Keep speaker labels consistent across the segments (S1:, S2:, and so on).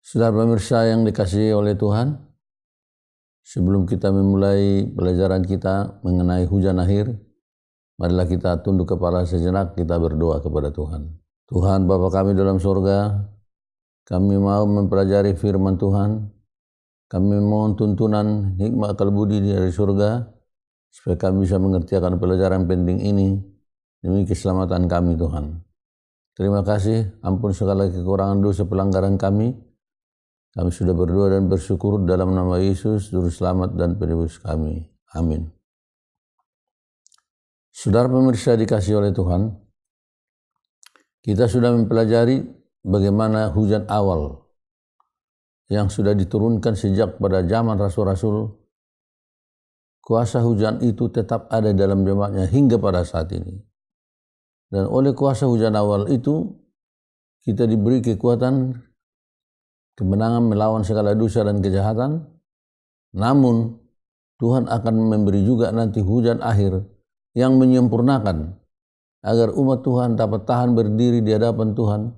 S1: Saudara pemirsa yang dikasihi oleh Tuhan, sebelum kita memulai pelajaran kita mengenai hujan akhir, marilah kita tunduk kepala sejenak, kita berdoa kepada Tuhan. Tuhan Bapa kami dalam surga, kami mau mempelajari firman Tuhan. Kami mohon tuntunan hikmah akal budi dari surga, supaya kami bisa mengerti akan pelajaran penting ini demi keselamatan kami Tuhan. Terima kasih, ampun segala kekurangan dosa pelanggaran kami. Kami sudah berdoa dan bersyukur dalam nama Yesus, Juru Selamat dan Penebus kami. Amin. Saudara pemirsa dikasihi oleh Tuhan, kita sudah mempelajari bagaimana hujan awal yang sudah diturunkan sejak pada zaman Rasul-Rasul. Kuasa hujan itu tetap ada dalam jemaatnya hingga pada saat ini. Dan oleh kuasa hujan awal itu, kita diberi kekuatan kemenangan melawan segala dosa dan kejahatan. Namun Tuhan akan memberi juga nanti hujan akhir yang menyempurnakan agar umat Tuhan dapat tahan berdiri di hadapan Tuhan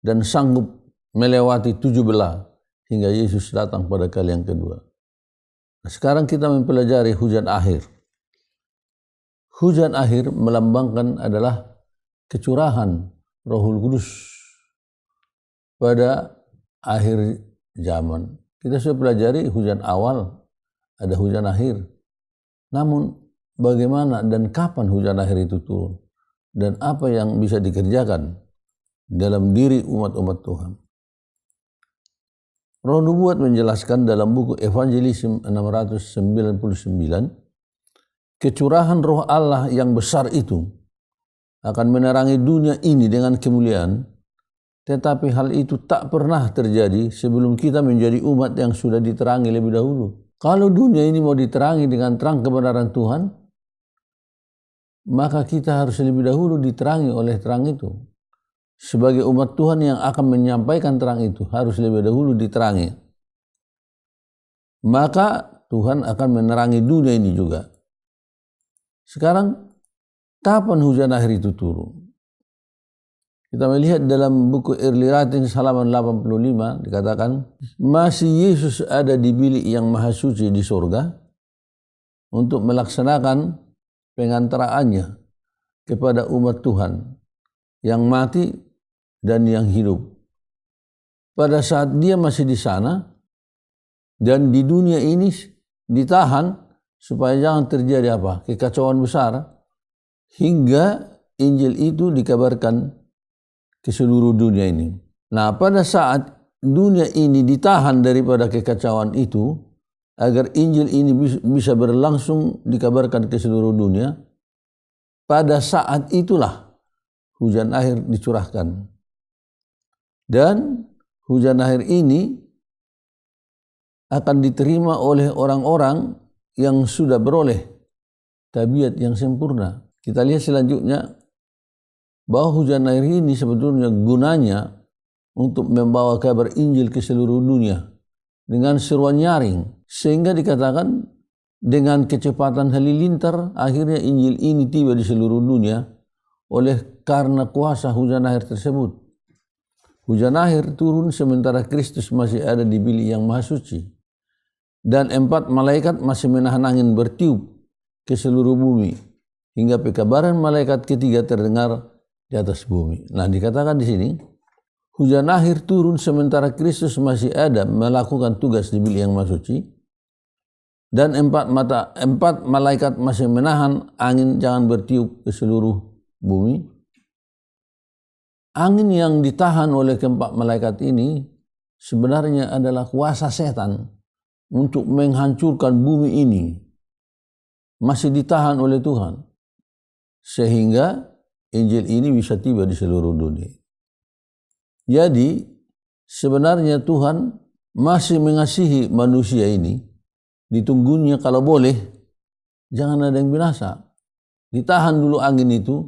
S1: dan sanggup melewati 7 belah hingga Yesus datang pada kali yang kedua. Nah, sekarang kita mempelajari hujan akhir. Hujan akhir melambangkan adalah kecurahan Rohul Kudus pada akhir zaman. Kita sudah pelajari hujan awal, ada hujan akhir. Namun bagaimana dan kapan hujan akhir itu turun? Dan apa yang bisa dikerjakan dalam diri umat-umat Tuhan? Roh Nubuat menjelaskan dalam buku Evangelism 699, kecurahan roh Allah yang besar itu akan menerangi dunia ini dengan kemuliaan. Tetapi hal itu tak pernah terjadi sebelum kita menjadi umat yang sudah diterangi lebih dahulu. Kalau dunia ini mau diterangi dengan terang kebenaran Tuhan, maka kita harus lebih dahulu diterangi oleh terang itu. Sebagai umat Tuhan yang akan menyampaikan terang itu, harus lebih dahulu diterangi. Maka Tuhan akan menerangi dunia ini juga. Sekarang, kapan hujan akhir itu turun? Kita melihat dalam buku Early Writings halaman 85 dikatakan, masih Yesus ada di bilik yang maha suci di surga untuk melaksanakan pengantaraannya kepada umat Tuhan yang mati dan yang hidup. Pada saat dia masih di sana dan di dunia ini ditahan supaya jangan terjadi apa? Kekacauan besar, hingga Injil itu dikabarkan ke seluruh dunia ini. Nah, pada saat dunia ini ditahan daripada kekacauan itu, agar Injil ini bisa berlangsung dikabarkan ke seluruh dunia, pada saat itulah hujan akhir dicurahkan. Dan hujan akhir ini akan diterima oleh orang-orang yang sudah beroleh tabiat yang sempurna. Kita lihat selanjutnya, bahwa hujan air ini sebetulnya gunanya untuk membawa kabar Injil ke seluruh dunia dengan seruan nyaring, sehingga dikatakan dengan kecepatan halilintar akhirnya Injil ini tiba di seluruh dunia oleh karena kuasa hujan air tersebut. Hujan air turun sementara Kristus masih ada di bilik yang maha suci, dan 4 malaikat masih menahan angin bertiup ke seluruh bumi hingga pekabaran malaikat ketiga terdengar di atas bumi. Nah, dikatakan di sini, hujan akhir turun sementara Kristus masih ada melakukan tugas di bilik yang maha suci, dan 4 malaikat masih menahan angin jangan bertiup ke seluruh bumi. Angin yang ditahan oleh ke-4 malaikat ini sebenarnya adalah kuasa setan untuk menghancurkan bumi ini. Masih ditahan oleh Tuhan, sehingga Injil ini bisa tiba di seluruh dunia. Jadi sebenarnya Tuhan masih mengasihi manusia ini. Ditunggunya kalau boleh jangan ada yang binasa. Ditahan dulu angin itu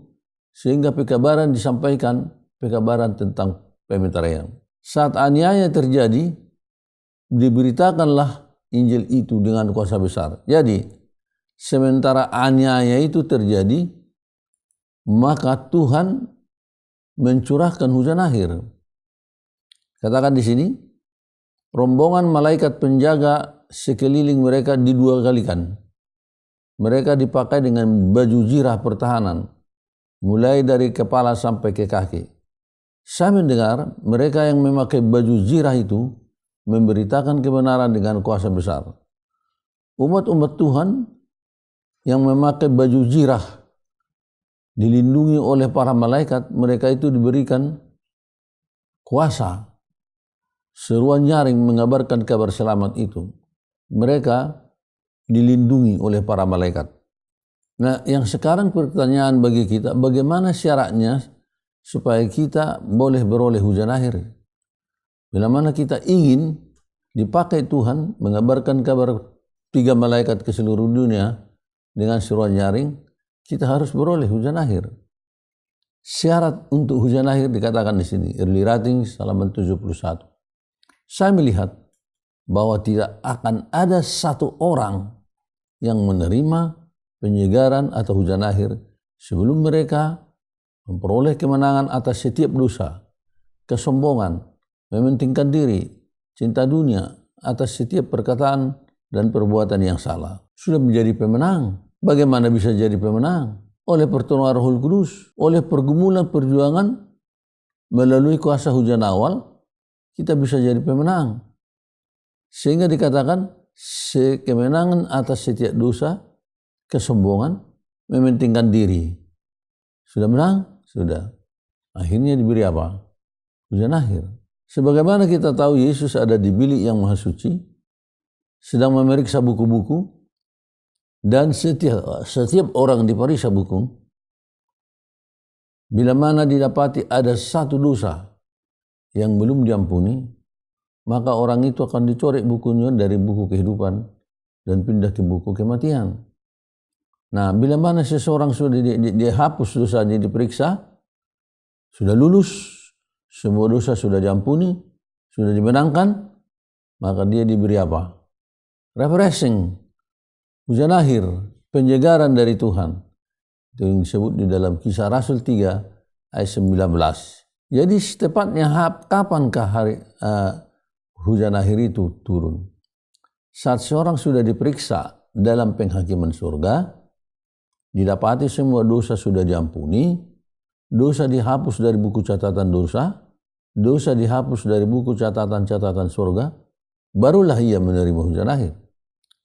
S1: sehingga pekabaran disampaikan, pekabaran tentang pemetarian. Saat aniaya terjadi, diberitakanlah Injil itu dengan kuasa besar. Jadi sementara aniaya itu terjadi, maka Tuhan mencurahkan hujan akhir. Katakan di sini, rombongan malaikat penjaga sekeliling mereka didua kalikan. Mereka dipakai dengan baju zirah pertahanan, mulai dari kepala sampai ke kaki. Saya mendengar mereka yang memakai baju zirah itu memberitakan kebenaran dengan kuasa besar. Umat-umat Tuhan yang memakai baju zirah dilindungi oleh para malaikat, mereka itu diberikan kuasa. Seruan nyaring mengabarkan kabar selamat itu. Mereka dilindungi oleh para malaikat. Nah, yang sekarang pertanyaan bagi kita, bagaimana syaratnya supaya kita boleh beroleh hujan akhir? Bila mana kita ingin dipakai Tuhan mengabarkan kabar 3 malaikat ke seluruh dunia dengan seruan nyaring, kita harus beroleh hujan akhir. Syarat untuk hujan akhir dikatakan di sini, early writings halaman 71. Saya melihat bahwa tidak akan ada satu orang yang menerima penyegaran atau hujan akhir sebelum mereka memperoleh kemenangan atas setiap dosa, kesombongan, mementingkan diri, cinta dunia, atas setiap perkataan dan perbuatan yang salah. Sudah menjadi pemenang. Bagaimana bisa jadi pemenang? Oleh pertolongan Rohul Kudus, oleh pergumulan perjuangan melalui kuasa hujan awal, kita bisa jadi pemenang. Sehingga dikatakan kemenangan atas setiap dosa, kesombongan, mementingkan diri. Sudah menang? Sudah. Akhirnya diberi apa? Hujan akhir. Sebagaimana kita tahu Yesus ada di bilik yang maha suci, sedang memeriksa buku-buku, dan setiap orang diperiksa buku, bila mana didapati ada satu dosa yang belum diampuni, maka orang itu akan dicoret bukunya dari buku kehidupan dan pindah ke buku kematian. Nah, bila mana seseorang sudah dihapus dosanya, diperiksa, sudah lulus, semua dosa sudah diampuni, sudah dimenangkan, maka dia diberi apa? Refreshing, hujan akhir, penyegaran dari Tuhan. Itu yang disebut di dalam Kisah Rasul 3 ayat 19. Jadi setepatnya kapankah hujan akhir itu turun? Saat seorang sudah diperiksa dalam penghakiman surga, didapati semua dosa sudah diampuni, dosa dihapus dari buku catatan dosa dihapus dari buku catatan-catatan surga, barulah ia menerima hujan akhir.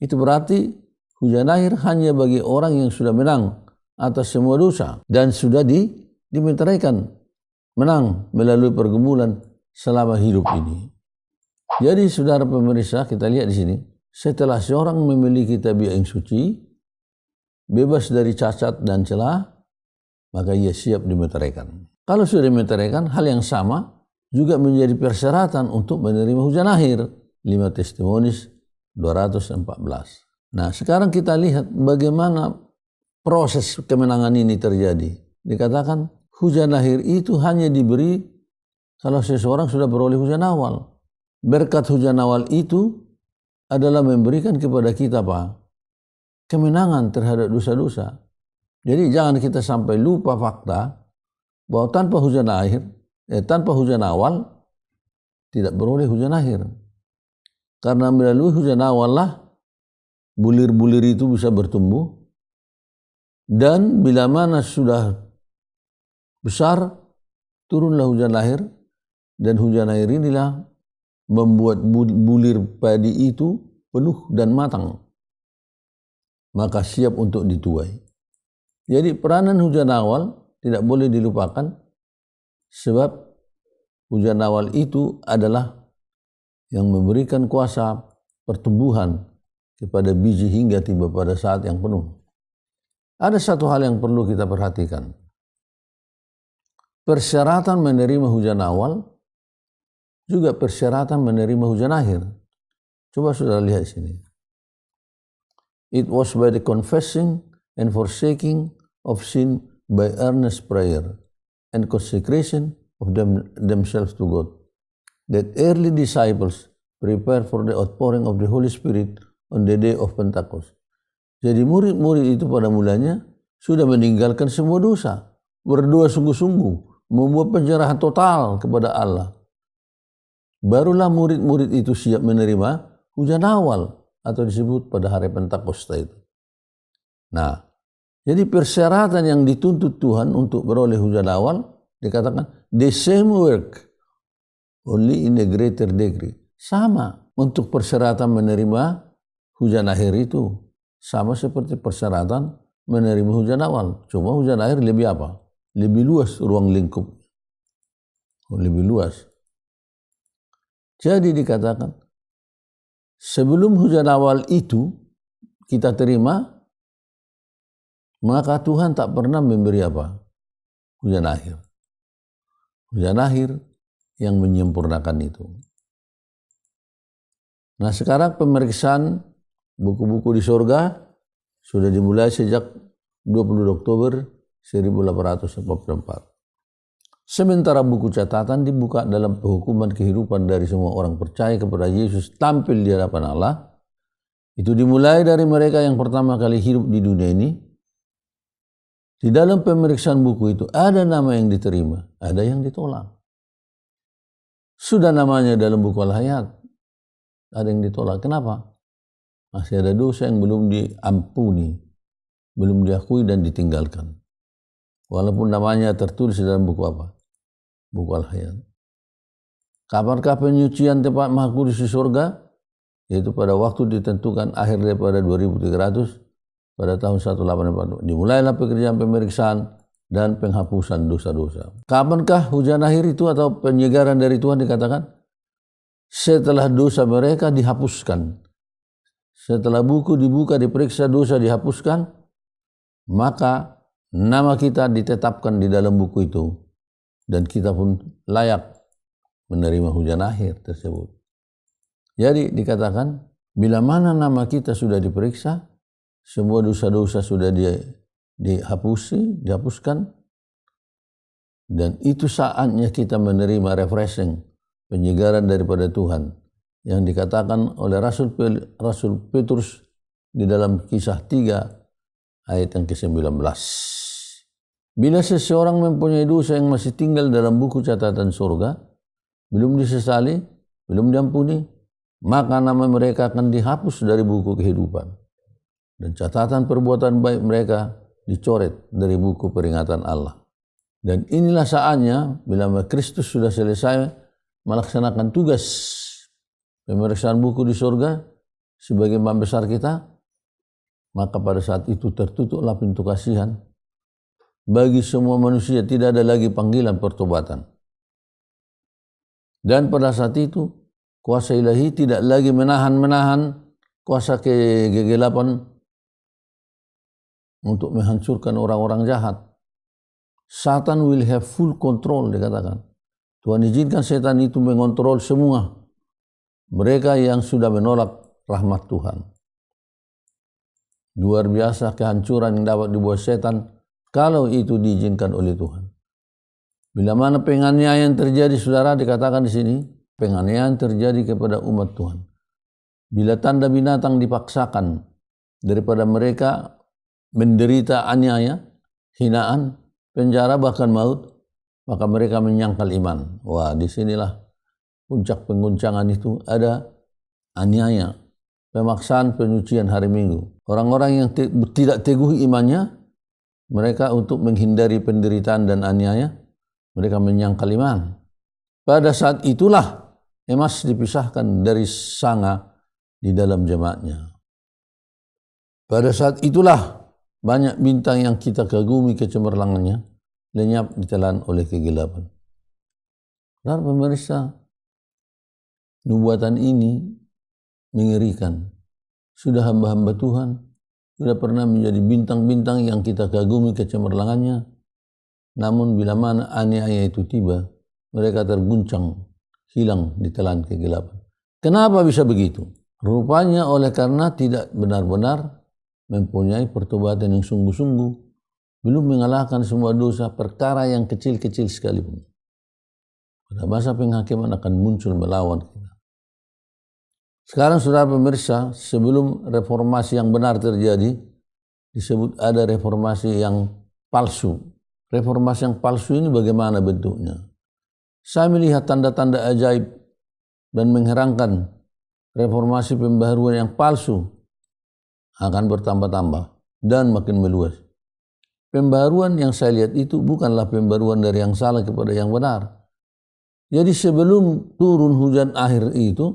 S1: Itu berarti hujan akhir hanya bagi orang yang sudah menang atas semua dosa dan sudah dimeteraikan menang melalui pergumulan selama hidup ini. Jadi saudara pemirsa, kita lihat di sini, setelah seorang memiliki tabiat yang suci, bebas dari cacat dan celah, maka ia siap dimeteraikan. Kalau sudah dimeteraikan, hal yang sama juga menjadi persyaratan untuk menerima hujan akhir. 5 Testimonis 214. Nah, sekarang kita lihat bagaimana proses kemenangan ini terjadi. Dikatakan hujan akhir itu hanya diberi kalau seseorang sudah beroleh hujan awal. Berkat hujan awal itu adalah memberikan kepada kita kemenangan terhadap dosa-dosa. Jadi jangan kita sampai lupa fakta bahwa tanpa hujan awal tidak beroleh hujan akhir. Karena melalui hujan awal lah bulir-bulir itu bisa bertumbuh, dan bila mana sudah besar turunlah hujan akhir, dan hujan akhir inilah membuat bulir padi itu penuh dan matang, maka siap untuk dituai. Jadi peranan hujan awal tidak boleh dilupakan, sebab hujan awal itu adalah yang memberikan kuasa pertumbuhan kepada biji hingga tiba pada saat yang penuh. Ada satu hal yang perlu kita perhatikan. Persyaratan menerima hujan awal juga persyaratan menerima hujan akhir. Coba saudara lihat sini. It was by the confessing and forsaking of sin by earnest prayer and consecration of themselves to God that early disciples prepare for the outpouring of the Holy Spirit on the day of Pentecost. Jadi murid-murid itu pada mulanya sudah meninggalkan semua dosa, berdoa sungguh-sungguh, membuat penyerahan total kepada Allah. barulah murid-murid itu siap menerima hujan awal atau disebut pada hari Pentakosta itu. Nah, jadi persyaratan yang dituntut Tuhan untuk beroleh hujan awal dikatakan the same work only in a greater degree. Sama untuk persyaratan menerima hujan akhir itu. Sama seperti persyaratan menerima hujan awal. Cuma hujan akhir lebih apa? Lebih luas ruang lingkup. Lebih luas. Jadi dikatakan sebelum hujan awal itu kita terima, maka Tuhan tak pernah memberi apa? Hujan akhir. Hujan akhir yang menyempurnakan itu. Nah, sekarang pemeriksaan buku-buku di surga sudah dimulai sejak 20 Oktober 1844. Sementara buku catatan dibuka dalam penghukuman kehidupan dari semua orang percaya kepada Yesus tampil di hadapan Allah. Itu dimulai dari mereka yang pertama kali hidup di dunia ini. Di dalam pemeriksaan buku itu ada nama yang diterima, ada yang ditolak. Sudah namanya dalam buku Al-Hayat, ada yang ditolak. Kenapa? Masih ada dosa yang belum diampuni, belum diakui dan ditinggalkan. Walaupun namanya tertulis dalam buku apa? Buku Al-Hayat. Kapankah penyucian tempat Maha Kudus di surga? Yaitu pada waktu ditentukan akhir daripada 2300 pada tahun 1844. Dimulailah pekerjaan pemeriksaan dan penghapusan dosa-dosa. Kapankah hujan akhir itu atau penyegaran dari Tuhan dikatakan? Setelah dosa mereka dihapuskan. Setelah buku dibuka, diperiksa, dosa dihapuskan, maka nama kita ditetapkan di dalam buku itu. Dan kita pun layak menerima hujan akhir tersebut. Jadi dikatakan, bila mana nama kita sudah diperiksa, semua dosa-dosa sudah dihapuskan, dan itu saatnya kita menerima refreshing, penyegaran daripada Tuhan yang dikatakan oleh Rasul Petrus di dalam Kisah 3 ayat yang ke-19. Bila seseorang mempunyai dosa yang masih tinggal dalam buku catatan surga, belum disesali, belum diampuni, maka nama mereka akan dihapus dari buku kehidupan, dan catatan perbuatan baik mereka dicoret dari buku peringatan Allah. Dan inilah saatnya bila Kristus sudah selesai melaksanakan tugas pemeriksaan buku di surga sebagai imam besar kita, maka pada saat itu tertutuplah pintu kasihan bagi semua manusia, tidak ada lagi panggilan pertobatan. Dan pada saat itu kuasa ilahi tidak lagi menahan kuasa kegelapan untuk menghancurkan orang-orang jahat. Satan will have full control, dikatakan. Tuhan izinkan setan itu mengontrol semua mereka yang sudah menolak rahmat Tuhan. Luar biasa kehancuran yang dapat dibuat setan kalau itu diizinkan oleh Tuhan. Bila mana penganiayaan terjadi, saudara, dikatakan di sini, penganiayaan terjadi kepada umat Tuhan. Bila tanda binatang dipaksakan daripada mereka menderita aniaya, hinaan, penjara, bahkan maut, maka mereka menyangkal iman. Wah, disinilah puncak pengguncangan itu, ada aniaya, pemaksaan penyucian hari Minggu. Orang-orang yang tidak teguh imannya, mereka untuk menghindari penderitaan dan aniaya, mereka menyangkal iman. Pada saat itulah emas dipisahkan dari sanga di dalam jemaatnya. Pada saat itulah banyak bintang yang kita kagumi kecemerlangannya lenyap ditelan oleh kegelapan. Dan pemirsa, nubuatan ini mengerikan. Sudah hamba-hamba Tuhan, sudah pernah menjadi bintang-bintang yang kita kagumi kecemerlangannya. Namun bila mana aniaya itu tiba, mereka terguncang, hilang ditelan kegelapan. Kenapa bisa begitu? Rupanya oleh karena tidak benar-benar mempunyai pertobatan yang sungguh-sungguh, belum mengalahkan semua dosa, perkara yang kecil-kecil sekalipun. Pada masa penghakiman akan muncul melawan kita. Sekarang saudara pemirsa, sebelum reformasi yang benar terjadi, disebut ada reformasi yang palsu. Reformasi yang palsu ini bagaimana bentuknya? Saya melihat tanda-tanda ajaib dan mengherangkan reformasi pembaharuan yang palsu akan bertambah-tambah dan makin meluas. Pembaharuan yang saya lihat itu bukanlah pembaharuan dari yang salah kepada yang benar. Jadi sebelum turun hujan akhir itu,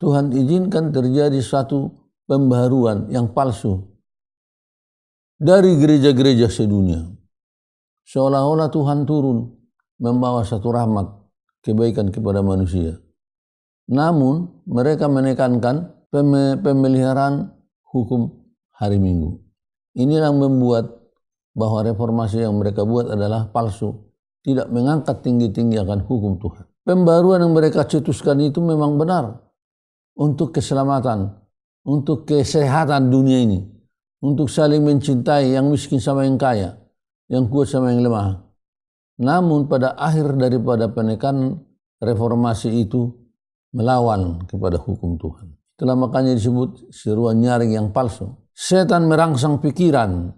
S1: Tuhan izinkan terjadi satu pembaharuan yang palsu dari gereja-gereja sedunia. Seolah-olah Tuhan turun membawa satu rahmat kebaikan kepada manusia. Namun mereka menekankan pemeliharaan hukum hari Minggu. Inilah yang membuat bahwa reformasi yang mereka buat adalah palsu, tidak mengangkat tinggi-tinggi akan hukum Tuhan. Pembaruan yang mereka cetuskan itu memang benar untuk keselamatan, untuk kesehatan dunia ini, untuk saling mencintai yang miskin sama yang kaya, yang kuat sama yang lemah. Namun pada akhir daripada penekanan reformasi itu melawan kepada hukum Tuhan. Itulah makanya disebut seruan nyaring yang palsu. Setan merangsang pikiran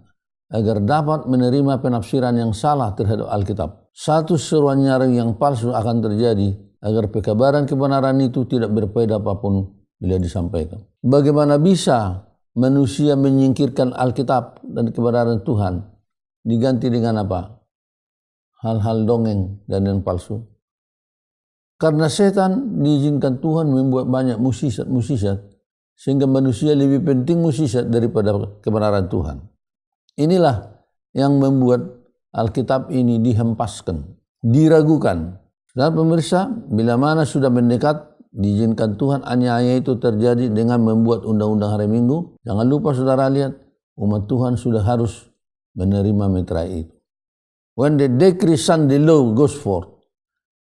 S1: agar dapat menerima penafsiran yang salah terhadap Alkitab. Satu seruan nyaring yang palsu akan terjadi agar pekabaran kebenaran itu tidak berfaedah apapun bila disampaikan. Bagaimana bisa manusia menyingkirkan Alkitab dan kebenaran Tuhan diganti dengan apa? Hal-hal dongeng dan yang palsu. Karena setan diizinkan Tuhan membuat banyak musisat sehingga manusia lebih penting musisat daripada kebenaran Tuhan. Inilah yang membuat Alkitab ini dihempaskan, diragukan. Dan pemirsa, bila mana sudah mendekat, diizinkan Tuhan aniaya itu terjadi dengan membuat undang-undang hari Minggu. Jangan lupa saudara lihat, umat Tuhan sudah harus menerima meterai itu. When the decree Sunday law goes forth,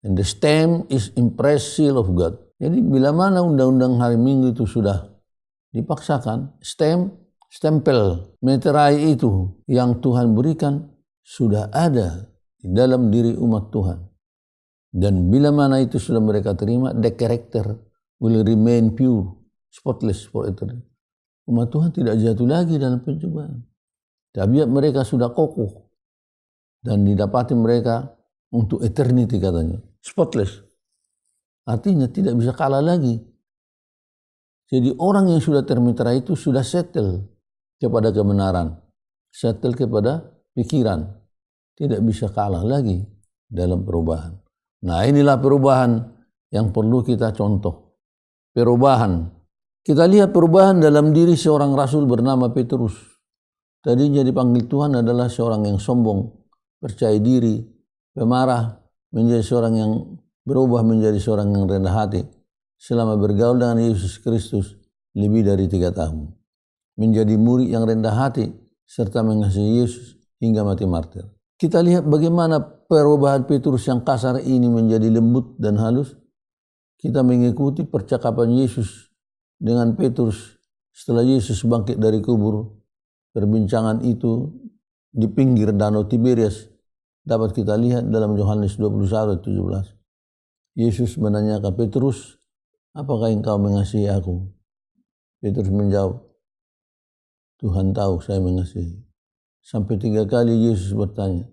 S1: and the stamp is impressed seal of God. Jadi bila mana undang-undang hari Minggu itu sudah dipaksakan, stempel meterai itu yang Tuhan berikan sudah ada di dalam diri umat Tuhan. Dan bila mana itu sudah mereka terima, the character will remain pure, spotless for eternity. Umat Tuhan tidak jatuh lagi dalam pencobaan. Tabiat mereka sudah kokoh dan didapati mereka untuk eternity katanya, spotless. Artinya tidak bisa kalah lagi. Jadi orang yang sudah termeterai itu sudah settle kepada kebenaran, settle kepada pikiran, tidak bisa kalah lagi dalam perubahan. Nah, inilah perubahan yang perlu kita contoh. Perubahan. Kita lihat perubahan dalam diri seorang rasul bernama Petrus. Tadinya dipanggil Tuhan adalah seorang yang sombong, percaya diri, pemarah, menjadi seorang yang berubah menjadi seorang yang rendah hati selama bergaul dengan Yesus Kristus lebih dari 3 tahun. Menjadi murid yang rendah hati serta mengasihi Yesus hingga mati martir. Kita lihat bagaimana perubahan Petrus yang kasar ini menjadi lembut dan halus. Kita mengikuti percakapan Yesus dengan Petrus setelah Yesus bangkit dari kubur. Perbincangan itu di pinggir danau Tiberias dapat kita lihat dalam Yohanes 21:17. Yesus menanyakan Petrus, apakah engkau mengasihi aku? Petrus menjawab, Tuhan tahu saya mengasihi. Sampai 3 kali Yesus bertanya.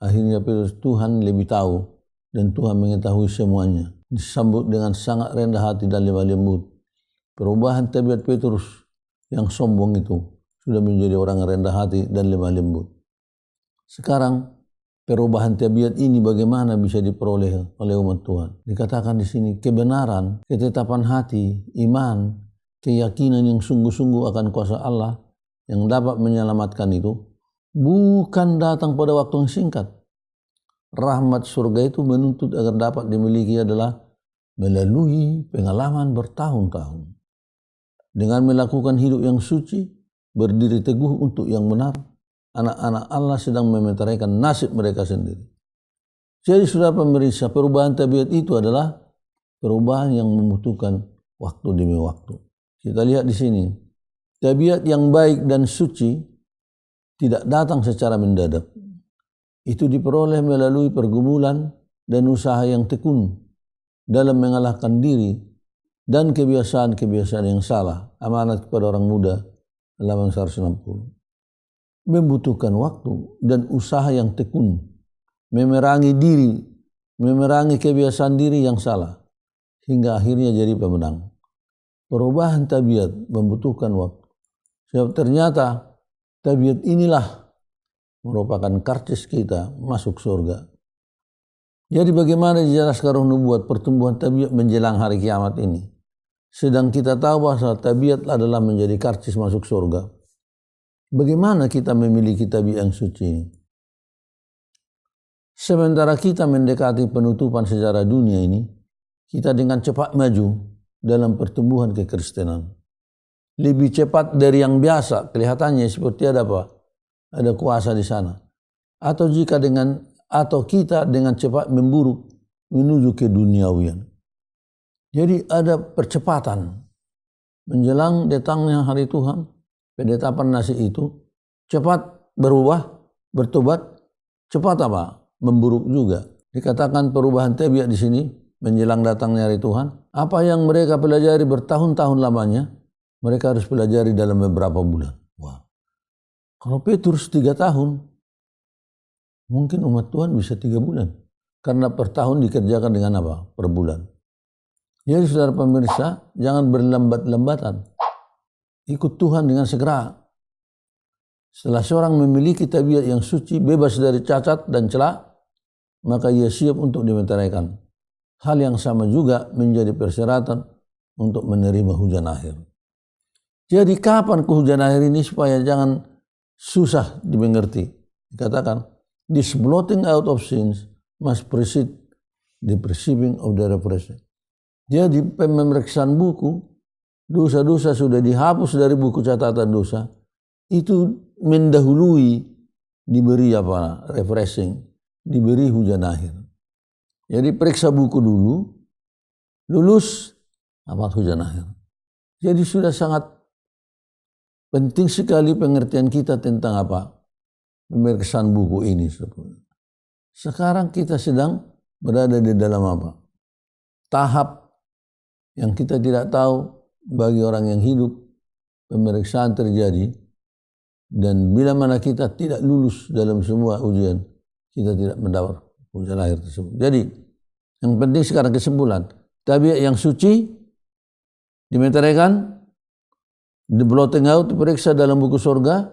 S1: Akhirnya Petrus, Tuhan lebih tahu dan Tuhan mengetahui semuanya. Disambut dengan sangat rendah hati dan lemah lembut. Perubahan tabiat Petrus yang sombong itu sudah menjadi orang rendah hati dan lemah lembut. Sekarang perubahan tabiat ini bagaimana bisa diperoleh oleh umat Tuhan? Dikatakan di sini kebenaran, ketetapan hati, iman, keyakinan yang sungguh-sungguh akan kuasa Allah yang dapat menyelamatkan itu bukan datang pada waktu yang singkat. Rahmat surga itu menuntut agar dapat dimiliki adalah melalui pengalaman bertahun-tahun. Dengan melakukan hidup yang suci, berdiri teguh untuk yang benar, anak-anak Allah sedang memeteraikan nasib mereka sendiri. Jadi saudara pemirsa, perubahan tabiat itu adalah perubahan yang membutuhkan waktu demi waktu. Kita lihat di sini, tabiat yang baik dan suci tidak datang secara mendadak. Itu diperoleh melalui pergumulan dan usaha yang tekun dalam mengalahkan diri dan kebiasaan-kebiasaan yang salah. Amanat kepada orang muda, halaman 160. Membutuhkan waktu dan usaha yang tekun, memerangi diri, memerangi kebiasaan diri yang salah, hingga akhirnya jadi pemenang. Perubahan tabiat membutuhkan waktu. Sebab ternyata tabiat inilah merupakan karcis kita masuk surga. Jadi bagaimana dijelaskan roh nubuat pertumbuhan tabiat menjelang hari kiamat ini? Sedang kita tahu bahwa tabiat adalah menjadi karcis masuk surga. Bagaimana kita memiliki tabiat yang suci ini? Sementara kita mendekati penutupan sejarah dunia ini, kita dengan cepat maju dalam pertumbuhan kekristenan. Lebih cepat dari yang biasa, kelihatannya seperti ada apa? Ada kuasa di sana. Atau kita dengan cepat memburu menuju ke duniawian. Jadi ada percepatan menjelang datangnya hari Tuhan, penetapan nasib itu cepat berubah, bertobat, cepat apa? Memburuk juga. Dikatakan perubahan tabiat di sini menjelang datangnya hari Tuhan. Apa yang mereka pelajari bertahun-tahun lamanya, mereka harus pelajari dalam beberapa bulan. Wah. Kalau Petrus 3 tahun, mungkin umat Tuhan bisa 3 bulan. Karena per tahun dikerjakan dengan apa? Per bulan. Jadi saudara pemirsa, jangan berlambat-lambatan. Ikut Tuhan dengan segera. Setelah seorang memiliki tabiat yang suci, bebas dari cacat dan celah, maka ia siap untuk dimeteraikan. Hal yang sama juga menjadi persyaratan untuk menerima hujan akhir. Jadi kapan kehujan akhir ini supaya jangan susah dimengerti? Dikatakan, this blotting out of sins must precede the perceiving of the refreshing. Jadi pemeriksaan buku, dosa-dosa sudah dihapus dari buku catatan dosa, itu mendahului diberi apa? Refreshing, diberi hujan akhir. Jadi periksa buku dulu, lulus apa hujan akhir. Jadi sudah sangat penting sekali pengertian kita tentang apa? Pemeriksaan buku ini. Sekarang kita sedang berada di dalam apa? Tahap yang kita tidak tahu bagi orang yang hidup, pemeriksaan terjadi. Dan bila mana kita tidak lulus dalam semua ujian, kita tidak mendapat hujan akhir tersebut. Jadi yang penting sekarang kesimpulan, tabiat yang suci dimeteraikan, the blotting out diperiksa dalam buku surga,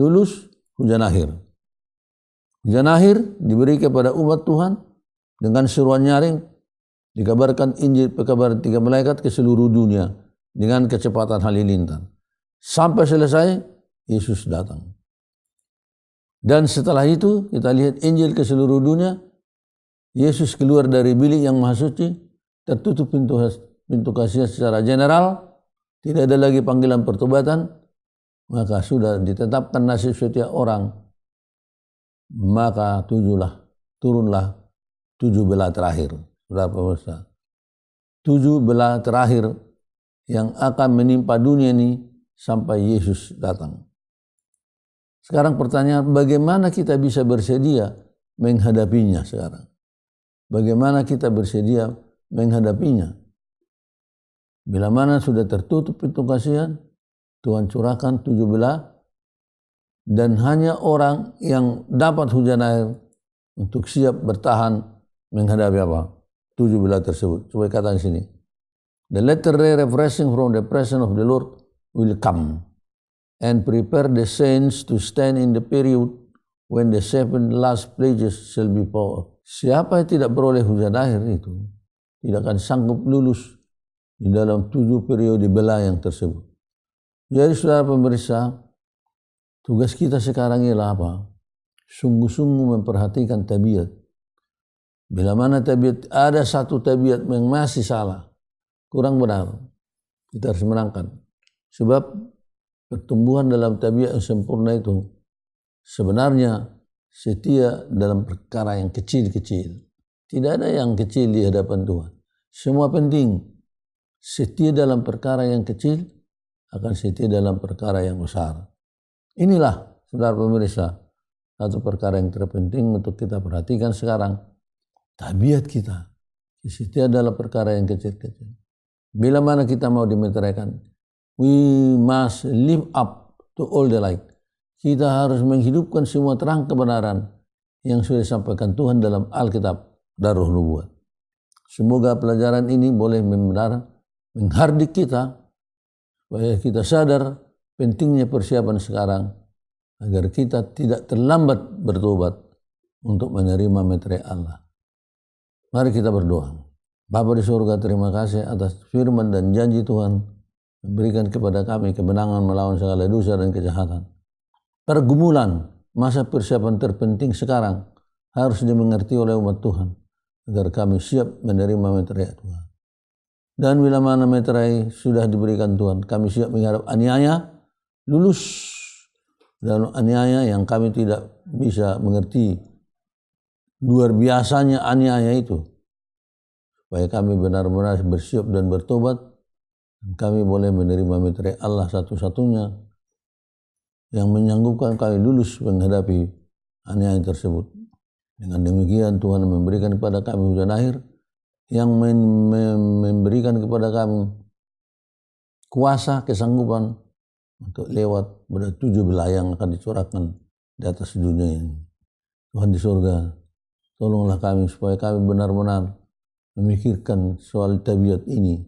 S1: lulus hujan akhir. Hujan akhir diberi kepada umat Tuhan dengan seruan nyaring, dikabarkan Injil pekabaran 3 malaikat ke seluruh dunia dengan kecepatan halilintar. Sampai selesai Yesus datang. Dan setelah itu kita lihat Injil ke seluruh dunia. Yesus keluar dari bilik yang maha suci, tertutup pintu kasih secara general, tidak ada lagi panggilan pertobatan, maka sudah ditetapkan nasib setiap orang. Maka turunlah 7 bela terakhir. Saudara pemirsa, 7 bela terakhir yang akan menimpa dunia ini sampai Yesus datang. Sekarang pertanyaan, bagaimana kita bisa bersedia menghadapinya sekarang? Bagaimana kita bersedia menghadapinya? Bila mana sudah tertutup pintu kasihan, Tuhan curahkan 7 bela, dan hanya orang yang dapat hujan air untuk siap bertahan menghadapi apa? 7 bela tersebut. Coba katakan sini. The latter ray refreshing from the presence of the Lord will come and prepare the saints to stand in the period when the 7 last plagues shall be poured. Siapa yang tidak beroleh hujan akhir itu tidak akan sanggup lulus di dalam 7 periode bela yang tersebut. Jadi saudara pemirsa, tugas kita sekarang ialah apa? Sungguh-sungguh memperhatikan tabiat. Bila mana tabiat, ada satu tabiat yang masih salah, kurang benar, kita harus menangkan. Sebab pertumbuhan dalam tabiat yang sempurna itu sebenarnya setia dalam perkara yang kecil-kecil. Tidak ada yang kecil di hadapan Tuhan. Semua penting. Setia dalam perkara yang kecil akan setia dalam perkara yang besar. Inilah, saudara pemirsa, satu perkara yang terpenting untuk kita perhatikan sekarang. Tabiat kita. Setia dalam perkara yang kecil-kecil. Bila mana kita mau dimeteraikan, we must live up to all the light. Kita harus menghidupkan semua terang kebenaran yang sudah disampaikan Tuhan dalam Alkitab dan Roh Nubuat. Semoga pelajaran ini boleh benar menghardik kita supaya kita sadar pentingnya persiapan sekarang agar kita tidak terlambat bertobat untuk menerima meterai Allah. Mari kita berdoa. Bapa di surga, terima kasih atas firman dan janji Tuhan memberikan kepada kami kemenangan melawan segala dosa dan kejahatan. Pergumulan masa persiapan terpenting sekarang harus dimengerti oleh umat Tuhan agar kami siap menerima meterai Tuhan. Dan bila mana meterai sudah diberikan Tuhan, kami siap menghadap aniaya, lulus dalam aniaya yang kami tidak bisa mengerti luar biasanya aniaya itu, supaya kami benar-benar bersiap dan bertobat, dan kami boleh menerima meterai Allah satu-satunya yang menyanggupkan kami lulus menghadapi aniaya tersebut. Dengan demikian Tuhan memberikan kepada kami hujan akhir yang memberikan kepada kami kuasa, kesanggupan untuk lewat pada 7 belah yang akan dicurahkan di atas dunia ini. Tuhan di surga, tolonglah kami supaya kami benar-benar memikirkan soal tabiat ini,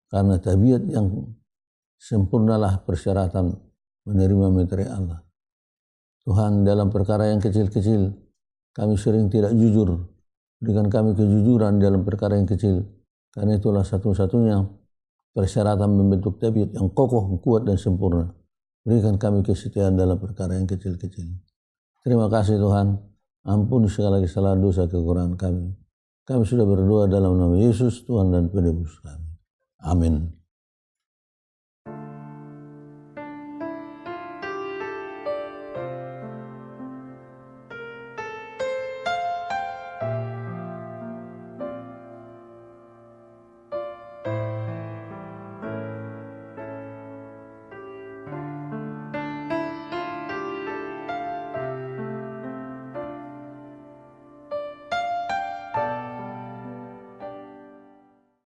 S1: karena tabiat yang sempurnalah persyaratan menerima meterai Allah. Tuhan, dalam perkara yang kecil-kecil kami sering tidak jujur. Berikan kami kejujuran dalam perkara yang kecil, karena itulah satu-satunya persyaratan membentuk tabiat yang kokoh, kuat dan sempurna. Berikan kami kesetiaan dalam perkara yang kecil-kecil. Terima kasih Tuhan. Ampuni segala kesalahan, dosa, kekurangan kami. Kami sudah berdoa dalam nama Yesus, Tuhan dan Penebus kami. Amin.